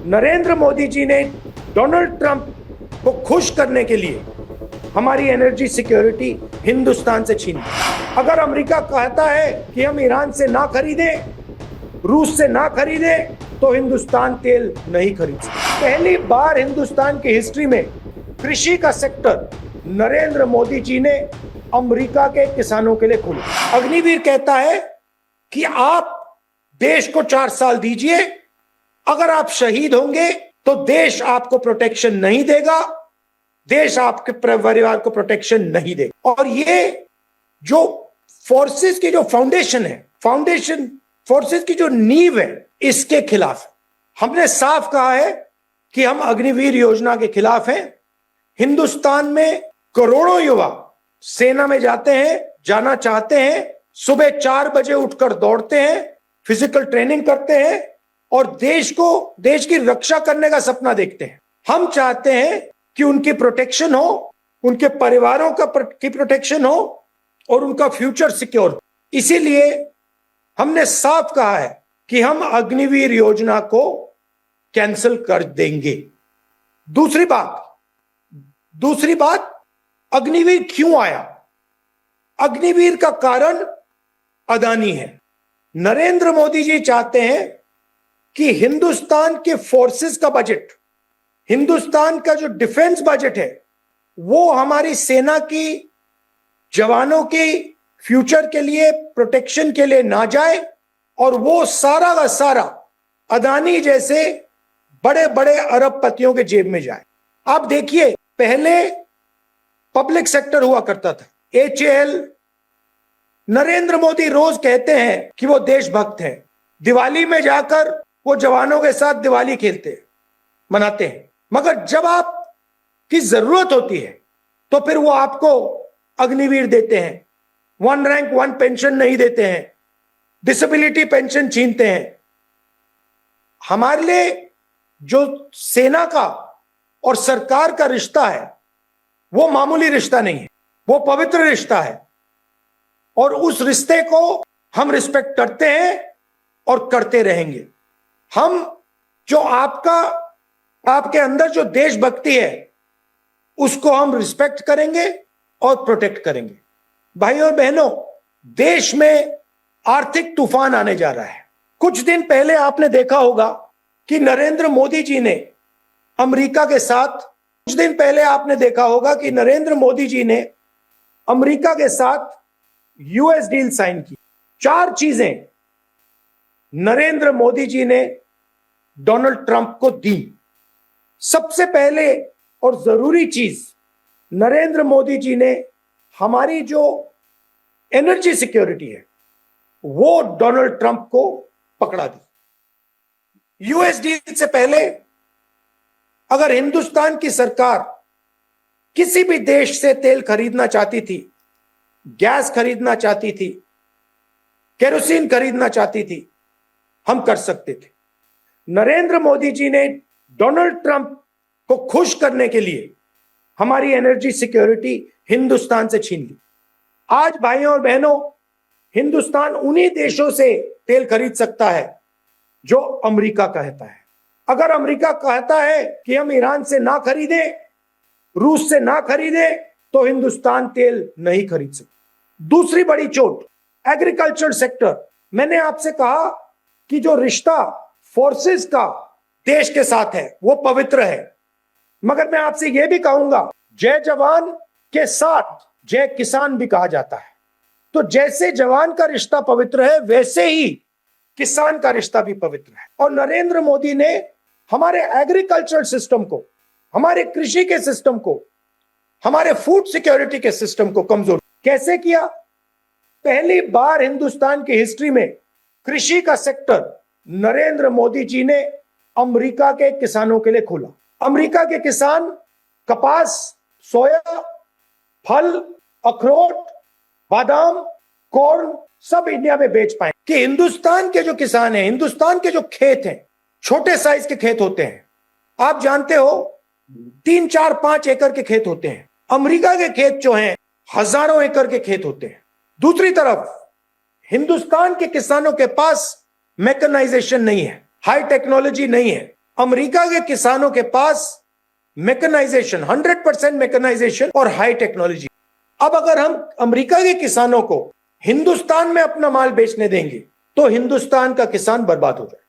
नरेंद्र मोदी जी ने Donald Trump को खुश करने के लिए हमारी एनर्जी सिक्योरिटी हिंदुस्तान से छीन ली। अगर अमेरिका कहता है कि हम ईरान से ना खरीदें, रूस से ना खरीदें, तो हिंदुस्तान तेल नहीं खरीद सकता। पहली बार हिंदुस्तान की हिस्ट्री में कृषि का सेक्टर नरेंद्र मोदी जी ने अमेरिका के किसानों के लिए खोला। अग्निवीर कहता है कि आप देश को 4 साल दीजिए, अगर आप शहीद होंगे तो देश आपको प्रोटेक्शन नहीं देगा, देश आपके परिवार को प्रोटेक्शन नहीं देगा। और ये जो फोर्सेस की जो फाउंडेशन है, फाउंडेशन फोर्सेस की जो नींव है, इसके खिलाफ हमने साफ कहा है कि हम अग्निवीर योजना के खिलाफ हैं। हिंदुस्तान में करोड़ों युवा सेना में जाते हैं, जाना चाहते हैं, सुबह 4 बजे उठकर दौड़ते हैं, फिजिकल ट्रेनिंग करते हैं और देश की रक्षा करने का सपना देखते हैं। हम चाहते हैं कि उनकी प्रोटेक्शन हो, उनके परिवारों की प्रोटेक्शन हो और उनका फ्यूचर सिक्योर हो। इसीलिए हमने साफ कहा है कि हम अग्निवीर योजना को कैंसिल कर देंगे। दूसरी बात, अग्निवीर क्यों आया? अग्निवीर का कारण अदानी है। नरेंद्र मोदी जी चाहते हैं कि हिंदुस्तान के फोर्सेस का बजट, हिंदुस्तान का जो डिफेंस बजट है, वो हमारी सेना की जवानों की फ्यूचर के लिए, प्रोटेक्शन के लिए ना जाए और वो सारा का सारा अदानी जैसे बड़े बड़े अरबपतियों के जेब में जाए। आप देखिए, पहले पब्लिक सेक्टर हुआ करता था, HAL। नरेंद्र मोदी रोज कहते हैं कि वो देशभक्त हैं। दिवाली में जाकर वो जवानों के साथ दिवाली मनाते हैं, मगर जब आपकी जरूरत होती है तो फिर वो आपको अग्निवीर देते हैं, 1 रैंक 1 पेंशन नहीं देते हैं, डिसेबिलिटी पेंशन छीनते हैं। हमारे लिए जो सेना का और सरकार का रिश्ता है, वो मामूली रिश्ता नहीं है, वो पवित्र रिश्ता है और उस रिश्ते को हम रिस्पेक्ट करते हैं और करते रहेंगे। हम जो आपके अंदर जो देशभक्ति है, उसको हम रिस्पेक्ट करेंगे और प्रोटेक्ट करेंगे। भाइयों और बहनों, देश में आर्थिक तूफान आने जा रहा है। कुछ दिन पहले आपने देखा होगा कि नरेंद्र मोदी जी ने अमेरिका के साथ यूएस डील साइन की। 4 चीजें नरेंद्र मोदी जी ने डोनाल्ड ट्रंप को दी। सबसे पहले और जरूरी चीज, नरेंद्र मोदी जी ने हमारी जो एनर्जी सिक्योरिटी है, वो डोनाल्ड ट्रंप को पकड़ा दी। यूएस डील से पहले अगर हिंदुस्तान की सरकार किसी भी देश से तेल खरीदना चाहती थी, गैस खरीदना चाहती थी, केरोसिन खरीदना चाहती थी, हम कर सकते थे। नरेंद्र मोदी जी ने डोनाल्ड ट्रंप को खुश करने के लिए हमारी एनर्जी सिक्योरिटी हिंदुस्तान से छीन ली। आज भाइयों और बहनों, हिंदुस्तान उन्हीं देशों से तेल खरीद सकता है जो अमेरिका कहता है। अगर अमेरिका कहता है कि हम ईरान से ना खरीदें, रूस से ना खरीदें, तो हिंदुस्तान तेल नहीं खरीद सकता। दूसरी बड़ी चोट, एग्रीकल्चर सेक्टर। मैंने आपसे कहा कि जो रिश्ता फोर्सेस का देश के साथ है, वो पवित्र है, मगर मैं आपसे यह भी कहूंगा, जय जवान के साथ जय किसान भी कहा जाता है। तो जैसे जवान का रिश्ता पवित्र है, वैसे ही किसान का रिश्ता भी पवित्र है। और नरेंद्र मोदी ने हमारे एग्रीकल्चर सिस्टम को, हमारे कृषि के सिस्टम को, हमारे फूड सिक्योरिटी के सिस्टम को कमजोर कैसे किया? पहली बार हिंदुस्तान की हिस्ट्री में कृषि का सेक्टर नरेंद्र मोदी जी ने अमेरिका के किसानों के लिए खोला। अमेरिका के किसान कपास, सोया, फल, अखरोट, बादाम, कॉर्न सब इंडिया में बेच पाए। कि हिंदुस्तान के जो किसान हैं, हिंदुस्तान के जो खेत हैं, छोटे साइज के खेत होते हैं। आप जानते हो 3, 4, 5 एकड़ के खेत होते हैं। अमेरिका के खेत जो हैं, हजारों एकड़ के खेत होते हैं। दूसरी तरफ हिंदुस्तान के किसानों के पास मैकेनाइजेशन नहीं है, हाई टेक्नोलॉजी नहीं है। अमेरिका के किसानों के पास मैकेनाइजेशन 100% मैकेनाइजेशन और हाई टेक्नोलॉजी। अब अगर हम अमेरिका के किसानों को हिंदुस्तान में अपना माल बेचने देंगे तो हिंदुस्तान का किसान बर्बाद हो जाए।